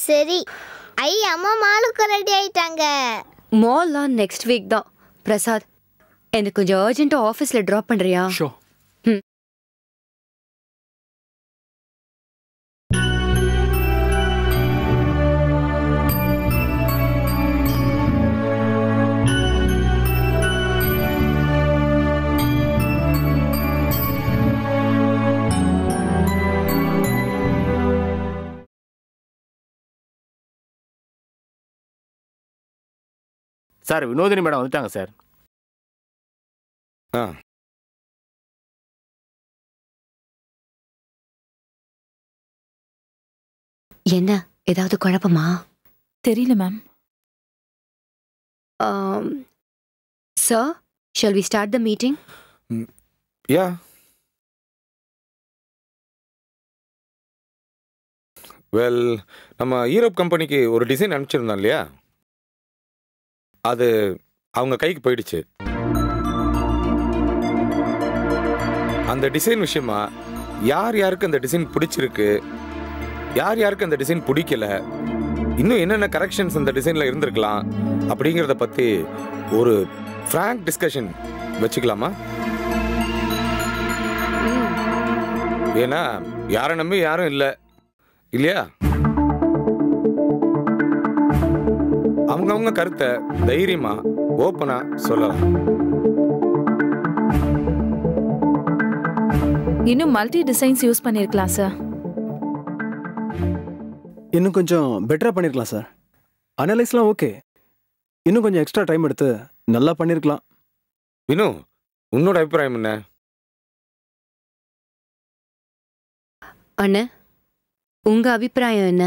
சரி. அம்மா மாலுக்கு ரெடி ஆயிட்டாங்க. மால்லாம் நெக்ஸ்ட் வீக் தான். பிரசாத், எனக்கு கொஞ்சம் அர்ஜென்ட்டா ஆஃபீஸ்ல ட்ராப் பண்றியா? ஷோர். சார், வினோதினி மேடம் வந்துட்டாங்க சார். என்ன, ஏதாவது குழப்பமா? தெரியல ma'am. Sir, shall we start the meeting? Yeah. Well, நம்ம யூரோப் கம்பெனிக்கு ஒரு டிசைன் அனுப்பிச்சிருந்தோம் இல்லையா, அது அவங்க கைக்கு போயிடுச்சு. அந்த டிசைன் விஷயமா யார் யாருக்கு அந்த டிசைன் பிடிச்சிருக்கு, யார் யாருக்கு அந்த டிசைன் பிடிக்கல, இன்னும் என்னென்ன கரெக்ஷன்ஸ் அந்த டிசைனில் இருந்திருக்கலாம் அப்படிங்கிறத பற்றி ஒரு ஃப்ராங்க் டிஸ்கஷன் வச்சுக்கலாமா? ஏன்னா யாரை நம்பி யாரும் இல்லை இல்லையா? அவங்கவுங்க கருத்தை தைரியமா ஓப்பனா சொல்லலாம். இன்னும் மல்டி டிசைன்ஸ் யூஸ் பண்ணிருக்கலாம் சார். இன்னும் கொஞ்சம் பெட்டரா பண்ணிருக்கலாம் சார். அனலைஸ்லாம் ஓகே, இன்னும் கொஞ்சம் எக்ஸ்ட்ரா டைம் எடுத்து நல்லா பண்ணிருக்கலாம். வினு, உன்னோட அபிப்பிராயம் என்ன? அண்ணா, உங்க அபிப்பிராயம் என்ன?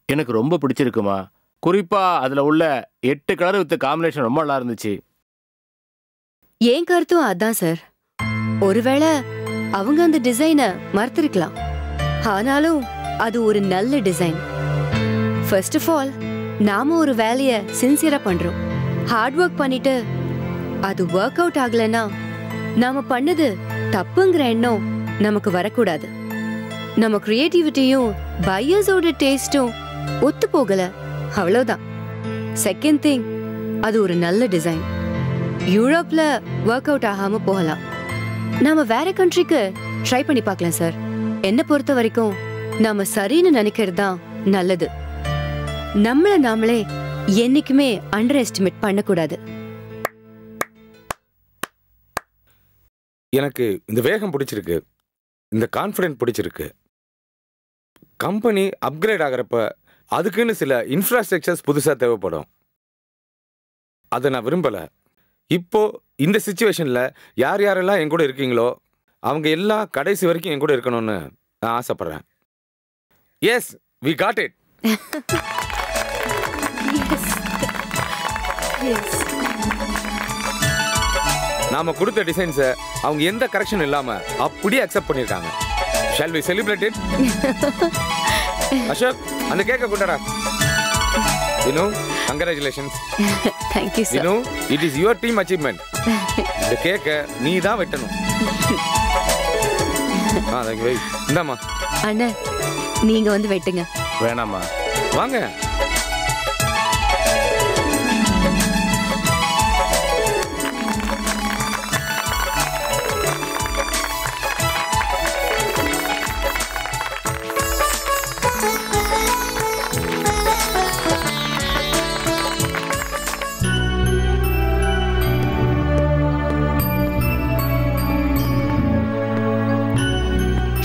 எனக்கு ரொம்ப பிடிச்சிருக்குமா. குறிப்பா அதுல உள்ள 8 கலர் வித் காம்பினேஷன் ரொம்ப நல்லா இருந்துச்சு. ஏன் கருத்தும் அதான் சார். ஒருவேளை அவங்க அந்த டிசைனை மறத்திருக்கலாம், ஆனாலும் அது ஒரு நல்ல டிசைன். ஃபர்ஸ்ட் ஆஃப் ஆல், நாம ஒரு வேலையை சின்சியரா பண்றோம், ஹார்ட் ஒர்க் பண்ணிட்டு அது ஒர்க் அவுட் ஆகலன்னா நாம பண்ணது தப்புங்கிற எண்ணம் நமக்கு வரக்கூடாது. நம்ம கிரியேட்டிவிட்டியும் பையர்ஸோட டேஸ்டும் ஒத்து போகல, அவ்வளவுதான். செகண்ட் திங், அது ஒரு நல்ல டிசைன். யூரோப்ல ஒர்க் அவுட் ஆகாம போகலாம், நாம வேற கண்ட்ரிக்கு ட்ரை பண்ணி பார்க்கலாம் சார். என்ன பொறுத்த வரைக்கும் நாம சரின்னு நினைக்கிறது தான் நல்லது. நம்மள நாமளே என்னைக்குமே அண்டர் எஸ்டிமேட் பண்ணக்கூடாது. எனக்கு இந்த வேகம் பிடிச்சிருக்கு, இந்த கான்ஃபிடென்ட் பிடிச்சிருக்கு. கம்பெனி அப்கிரேட் ஆகிறப்ப அதுக்குன்னு சில இன்ஃப்ராஸ்ட்ரக்சர்ஸ் புதுசாக தேவைப்படும். அதை நான் விரும்பலை. இப்போ இந்த சிச்சுவேஷனில் யார் யாரெல்லாம் என் கூட இருக்கீங்களோ அவங்க எல்லாம் கடைசி வரைக்கும் என் கூட இருக்கணும்னு நான் ஆசைப்படுறேன். Yes, we got it. நாம கொடுத்த டிசைன்ஸை அவங்க எந்த கரெக்ஷன் இல்லாம அப்படியே அக்செப்ட் பண்ணிருக்காங்க. Shall we celebrate it? Ashok, அந்த கேக்க கொண்டாடா. Vinu, congratulations. Thank you sir. Vinu, it is your team achievement. இந்த கேக்க நீ தான் வெட்டணும். thank you. இந்தாமா. அண்ணா, நீங்க வந்து வெட்டுங்க. வேணாமா, வாங்க.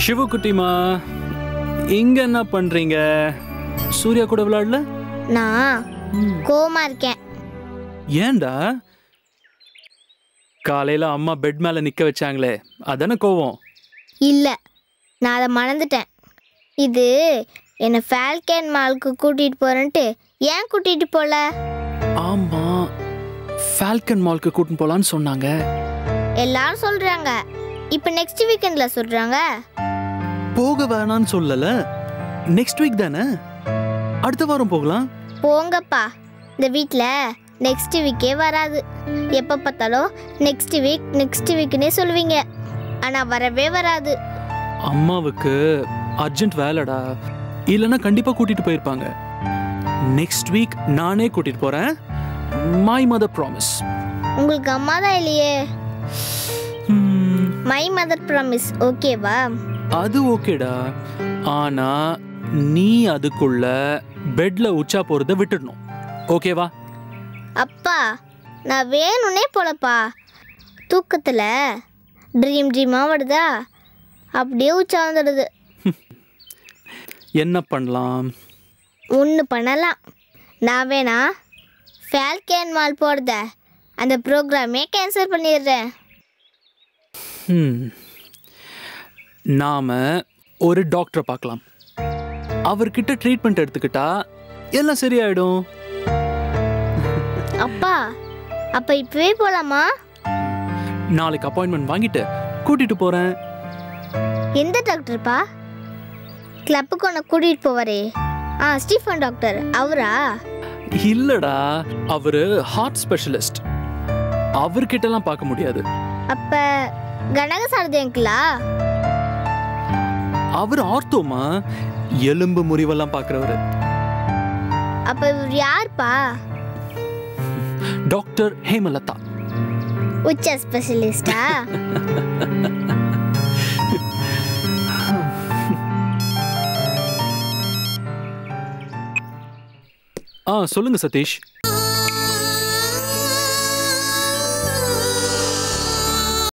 சிவகுட்டிமா, இங்க என்ன பண்றீங்க? சூர்யா கூட விளையாடல? நான் கோமா இருக்கேன். ஏன்டா? காலையில அம்மா பெட் மேல நிக்க வச்சாங்களே, அதானே கோவம்? இல்ல, நான் அதை மறந்துட்டேன். இது என்ன ஃபால்கன் மாலுக்கு கூட்டிட்டு போறேன்ட்டு ஏன் கூட்டிட்டு போல? ஆமா, ஃபால்கன் மாலுக்கு கூட்டிட்டு போலான்னு சொன்னாங்க. எல்லாரும் சொல்றாங்க, இப்ப நெக்ஸ்ட் வீக்கெண்ட்ல சொல்றாங்க. போக வேணான்னு சொல்லல, நெக்ஸ்ட் வீக் தானே, அடுத்த வாரம் போகலாம். போங்கப்பா, இந்த வீட்ல நெக்ஸ்ட் வீக்கே வராது. எப்ப பார்த்தாலும் நெக்ஸ்ட் வீக்னே சொல்லுவீங்க, ஆனா வரவே வராது. அம்மாவுக்கு அர்ஜென்ட் வேலைடா, இல்லைன்னா கண்டிப்பா கூட்டிட்டு போயிருப்பாங்க. நெக்ஸ்ட் வீக் நானே கூட்டிட்டு போறேன். My mother promise. உங்களுக்கு அம்மா தான் இல்லையே. மை மதர் ப்ராமிஸ் ஓகேவா? அது ஓகேடா. ஆனா நீ அதுக்குள்ள பெட்ல உச்சா போறத விட்டுடணும். ஓகேவா? அப்பா நான் வேணும்னே போலப்பா. தூக்கத்தில் ட்ரீமாக வருதா, அப்படியே உச்சா வந்துடுது. என்ன பண்ணலாம்? ஒன்று பண்ணலாம். நான் வேணா ஃபால்கன் மால் போகிறத அந்த ப்ரோக்ராமே கேன்சல் பண்ணிடுறேன். நாம ஒரு டாக்டரை பார்க்கலாம். அவர்கிட்ட ட்ரீட்மெண்ட் எடுத்துக்கிட்டா எல்லாம் சரியாயிடும். அப்பா அப்போ இப்போவே போகலாமா? நாளைக்கு அப்பாயின்மெண்ட் வாங்கிட்டு கூட்டிட்டு போறேன். எந்த டாக்டர்ப்பா? கிளப்புக்கு உன்னை கூட்டிகிட்டு போவாரே, ஸ்டீஃபன் டாக்டர் அவரா? இல்லடா, அவரு ஹார்ட் ஸ்பெஷலிஸ்ட். அவர்கிட்டலாம் பார்க்க முடியாது. அப்ப கனகசாரதி அங்கிளா? அவர் ஆர்த்தோமா, எலும்பு முறிவெல்லாம் பார்க்கறவரு. அப்ப இவர் யார்ப்பா? டாக்டர் ஹேமலதா. உச்ச ஸ்பெஷலிஸ்டா? சொல்லுங்க சதீஷ்.